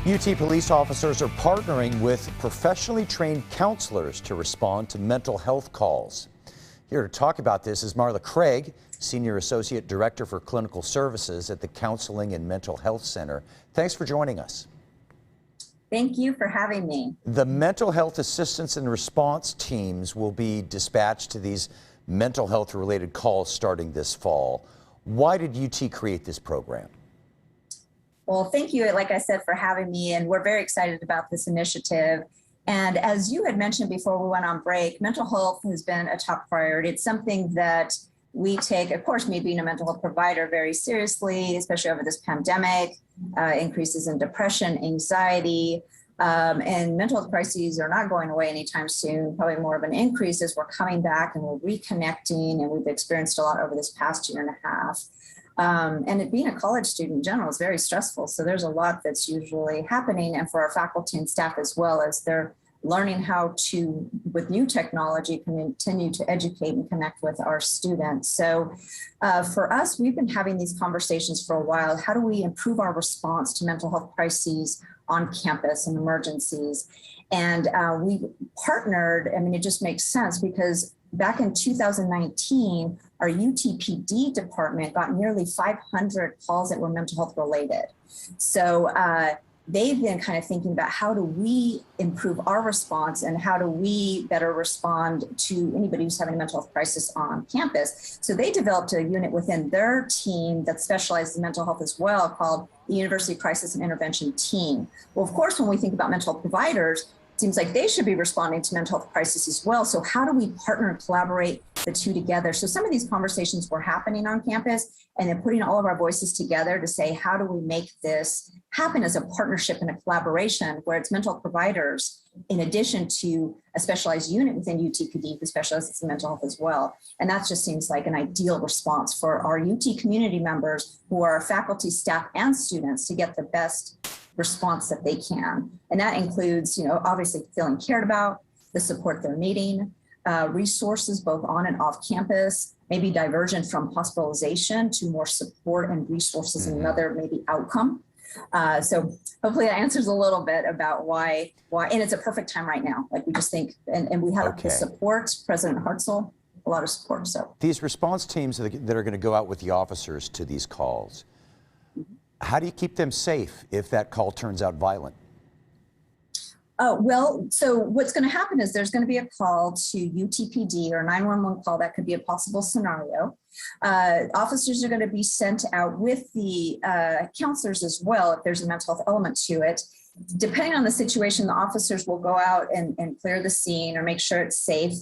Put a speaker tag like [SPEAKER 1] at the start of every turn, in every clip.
[SPEAKER 1] UT police officers are partnering with professionally trained counselors to respond to mental health calls. Here to talk about this is Marla Craig, Senior Associate Director for Clinical Services at the Counseling and Mental Health Center. Thanks for joining us.
[SPEAKER 2] Thank you for having me.
[SPEAKER 1] The mental health assistance and response teams will be dispatched to these mental health related calls starting this fall. Why did UT create this program?
[SPEAKER 2] Well, thank you, like I said, for having me, and we're very excited about this initiative. And as you had mentioned before we went on break, mental health has been a top priority. It's something that we take, of course, me being a mental health provider, very seriously, especially over this pandemic, increases in depression, anxiety, and mental health crises are not going away anytime soon, probably more of an increase as we're coming back and we're reconnecting, and we've experienced a lot over this past year and a half. And it being a college student in general is very stressful. So there's a lot that's usually happening. And for our faculty and staff, as well as they're learning how to, with new technology, continue to educate and connect with our students. So for us, we've been having these conversations for a while. How do we improve our response to mental health crises on campus and emergencies? And we partnered, I mean, it just makes sense because back in 2019, our UTPD department got nearly 500 calls that were mental health related. So they've been kind of thinking about how do we improve our response and how do we better respond to anybody who's having a mental health crisis on campus. So they developed a unit within their team that specializes in mental health as well, called the University Crisis and Intervention Team. Well, of course, when we think about mental health providers, it seems like they should be responding to mental health crisis as well. So how do we partner and collaborate the two together? So some of these conversations were happening on campus, and then putting all of our voices together to say, how do we make this happen as a partnership and a collaboration where it's mental health providers, in addition to a specialized unit within UTPD who specializes in mental health as well. And that just seems like an ideal response for our UT community members who are faculty, staff, and students to get the best response that they can. And that includes, obviously feeling cared about, the support they're needing, resources both on and off campus, maybe diversion from hospitalization to more support and resources and another maybe outcome. So hopefully that answers a little bit about why, and it's a perfect time right now. Like we just think, and we have the support, President Hartzell, a lot of support. So
[SPEAKER 1] these response teams that are going to go out with the officers to these calls, how do you keep them safe if that call turns out violent?
[SPEAKER 2] Oh, well, so what's going to happen is there's going to be a call to UTPD or 911 call. That could be a possible scenario. Officers are going to be sent out with the counselors as well if there's a mental health element to it. Depending on the situation, the officers will go out and clear the scene or make sure it's safe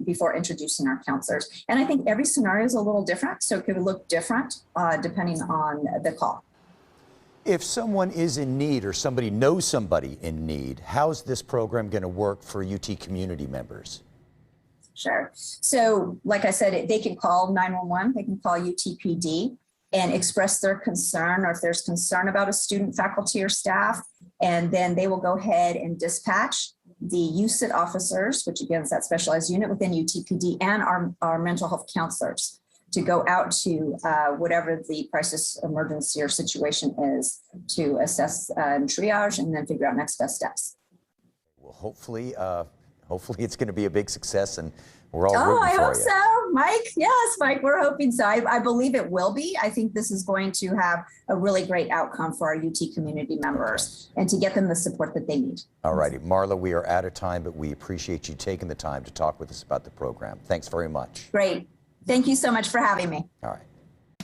[SPEAKER 2] before introducing our counselors. And I think every scenario is a little different, so it could look different depending on the call.
[SPEAKER 1] If someone is in need or somebody knows somebody in need, how's this program going to work for UT community members?
[SPEAKER 2] Sure. So like I said, they can call 911, they can call UTPD and express their concern, or if there's concern about a student, faculty, or staff, and then they will go ahead and dispatch the USIT officers, which again is that specialized unit within UTPD, and our mental health counselors to go out to whatever the crisis, emergency, or situation is to assess and triage and then figure out next best steps.
[SPEAKER 1] Well, hopefully it's going to be a big success, and we're all rooting for you.
[SPEAKER 2] I hope so, Mike. Yes, Mike, we're hoping so. I believe it will be. I think this is going to have a really great outcome for our UT community members and to get them the support that they need.
[SPEAKER 1] All righty, Marla, we are out of time, but we appreciate you taking the time to talk with us about the program. Thanks very much.
[SPEAKER 2] Great. Thank you so much for having me.
[SPEAKER 1] All right.